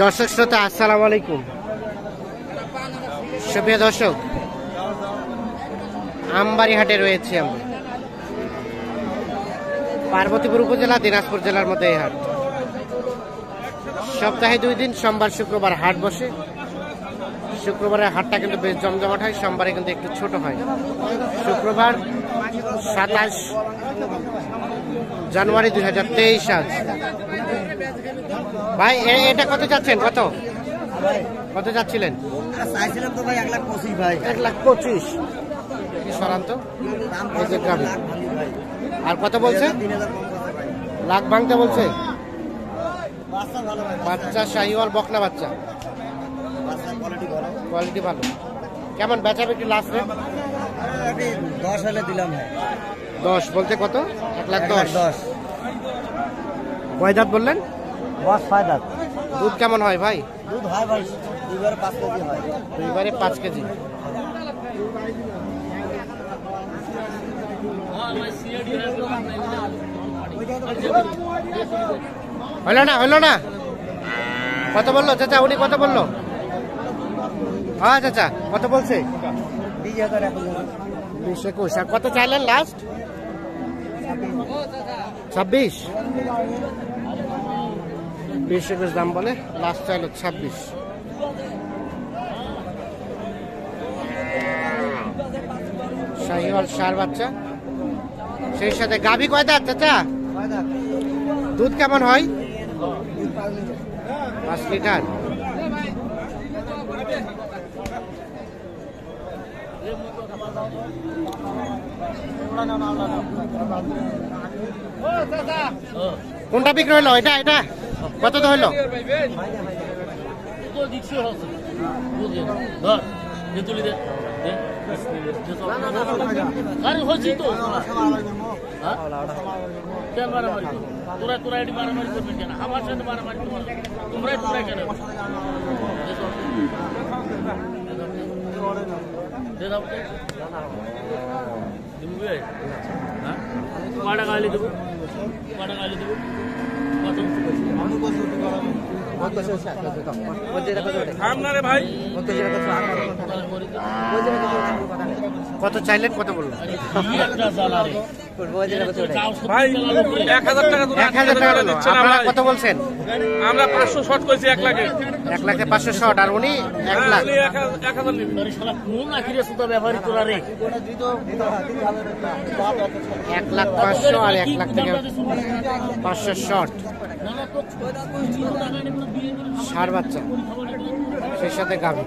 দর্শক শ্রোতা আসসালামু আলাইকুম। সুপ্রিয় দর্শক, আমবাড়ি হাটে রয়েছে আমরা। পার্বতীপুর উপজেলা, দিনাজপুর জেলার মধ্যে এই হাট। সপ্তাহে 2 দিন, সোমবার শুক্রবার হাট বসে। শুক্রবারের হাটটা কিন্তু বেশ জমজমাট হয়, সোমবারে কিন্তু একটু ছোট হয়। শুক্রবার 27 জানুয়ারি 2023 সাল। ভাই এটা কত চাচ্ছেন? কত চাচ্ছিলেন? চাইছিলাম তো ভাই 1,25,000 ভাই। 1,25,000 সরান্ত। আর কত বলছে? লাখ ভাঙতে বলছে। বাচ্চা শাহিওয়াল বকনা বাচ্চা, কোয়ালিটি ভালো। কেমন বেচা বিক্রি লাস্ট রেট? 10 হলে দিলাম ভাই। 10 বলতে কত? 1,10,000। কয় দাঁত বললেন? 6 দাঁত। দুধ কেমন হয় ভাই? দুধ হয় ভাই, 2বারে 5 কেজি হয়। 2বারে 5 কেজি। হইল না। কত বললো চাচা? উনি কত বললো? হ্যাঁ চাচা কত বলছে? 20,000 আর কত চাইলেন লাস্ট? 26। 20,000 দাম বলে, লাস্ট চাইল 26। শাহিওয়াল ষাঁড় বাচ্চা, সেই সাথে গাভী কয় দাঁত চাচা? দুধ কেমন হয়? 5 লিটার। কোনটা বিক্রি হইলো? এটা কত তো হইলো? কত চাইলেন? কত বললো? 1,000 টাকা। আপনারা কত বলছেন? আমরা 500 শর্ট করেছি 1 লাখে। 1,500 শর্ট, আর উনি 1 লাখ। 1,500,000 আর 1 লাখ থেকে 500 শর্ট। ষাঁড় বাচ্চা, সেই সাথে গাভী।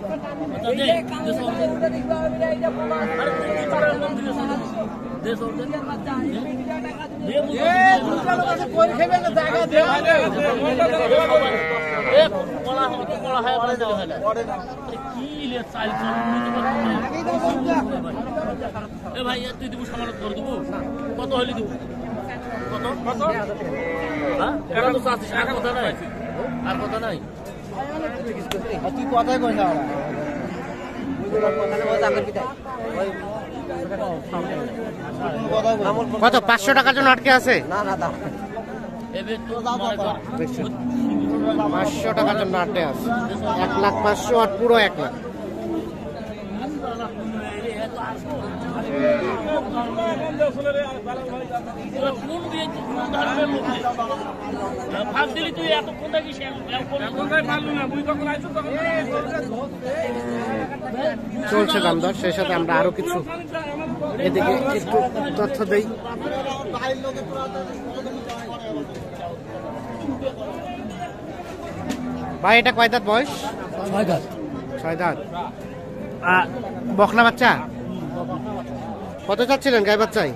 ভাই তুই দিব সামান্য করে দিব। কত হলে দিব? কত? আর কথা নাই, আর কথা নাই। তুই কথাই কই না। কত? 500 টাকার জন্য আটকে আছে? না 500 টাকার জন্য আটকে আছে। 1,500,000 আর পুরো 1 লাখ। চলছে দাম দর, সেই সাথে আমরা আরো কিছু এদিকে একটু তথ্য দেই। ভাই এটা কয় দাঁত বয়স? 6 দাঁত। 6 দাঁত। বকনা বাচ্চা কত চাচ্ছিলেন গাই বাচ্চাই?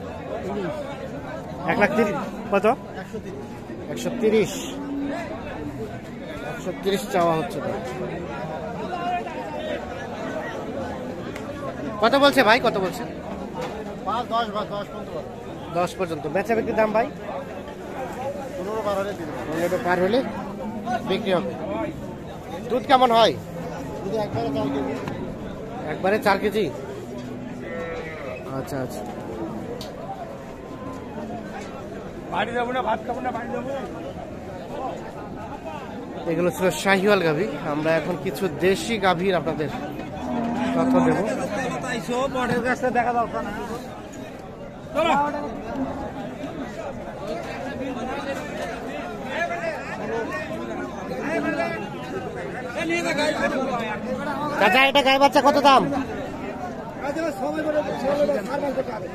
1,30,000। কত? 130। 130 চাওয়া হচ্ছে। কত বলছে ভাই? কত বলছে? 10 পর্যন্ত। বেচা বিক্রির দাম ভাই? 15 পার হলে বিক্রি হবে। দুধ কেমন হয়? একবারে 4 কেজি। আচ্ছা আচ্ছা। বাড়ি যাবো না, ভাত খাবো না, বাড়ি যাবো। এগুলো ছিল শাহিওয়াল গাভী। আমরা এখন কিছু দেশি গাভীর আপনাদের তথ্য দেব। দেখা দরকার না। চাচা এটা গাই বাচ্চা কত দাম?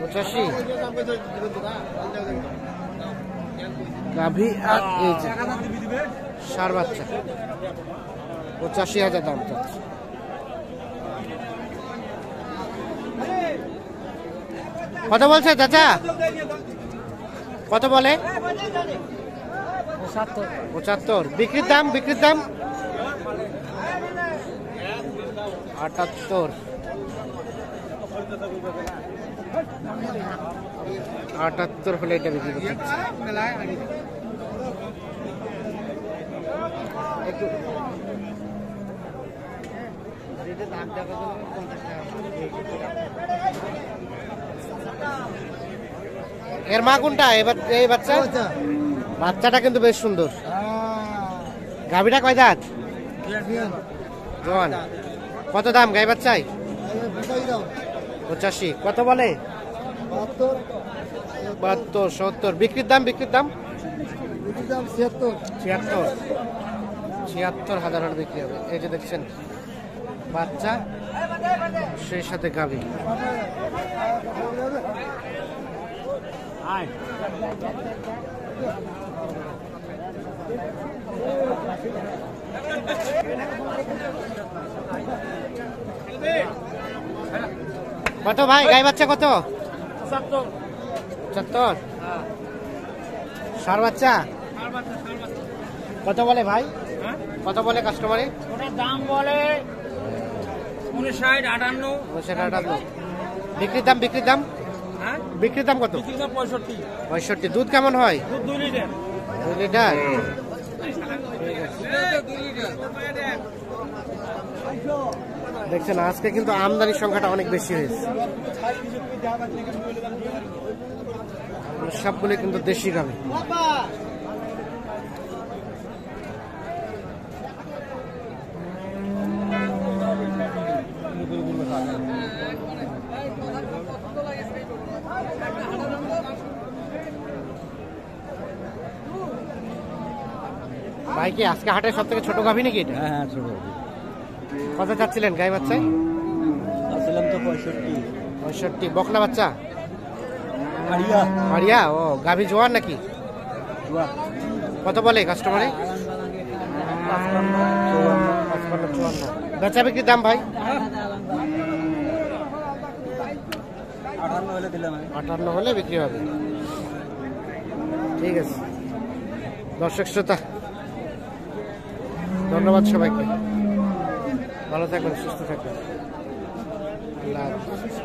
85 গাভী আর এই যে ষাঁড় বাচ্চা 85,000 দাম চাচ্ছে। কত বলছে চাচা? কত বলে? 75। বিক্রির দাম? বিক্রির দাম 78। 78 হলে এটা বিক্রি করতে একটু এর মা কোনটা? এবার এই বাচ্চা, বাচ্চাটা কিন্তু বেশ সুন্দর। গাভীটা কয় দাঁত? জোয়ান। কত দাম গাই বাচ্চাই? 85। কত বলে? 72, 70। বিক্রির দাম? বিক্রির দাম 76,000 হলে বিক্রি হবে। এই যে দেখছেন বাচ্চা, সেই সাথে গাভী। কত ভাই গাই বাচ্চা কত? 75। ষাঁড় বাচ্চা কত বলে ভাই? কত বলে কাস্টমারে? ওটার দাম বলে 59, 58। 58। বিক্রির দাম? বিক্রির দাম? হ্যাঁ, বিক্রির দাম কত? 65। 65। দুধ কেমন হয়? 2 লিটার। 2 লিটার। দেখছেন আজকে কিন্তু আমদানির সংখ্যাটা অনেক বেশি হয়েছে। সবগুলো কিন্তু দেশি গাভী। ভাই কি আজকে হাটের সব থেকে ছোট গাভী নাকি এটা? হ্যাঁ ছোট। কত চাচ্ছিলেন গাই বাচ্চায়? আসলাম তো 65। 65। বকনা বাচ্চা? আরিয়া। আরিয়া। ও গাভী জোয়ান নাকি? কত বলে কাস্টমারে? 55, 54। বেচা বিক্রির দাম ভাই? 58 হলে দিলাম। 58 হলে বিক্রি হবে। ঠিক আছে দর্শক শ্রোতা, ধন্যবাদ সবাইকে। ভালো থাকবেন, সুস্থ থাকবেন। আল্লাহ হাফেজ।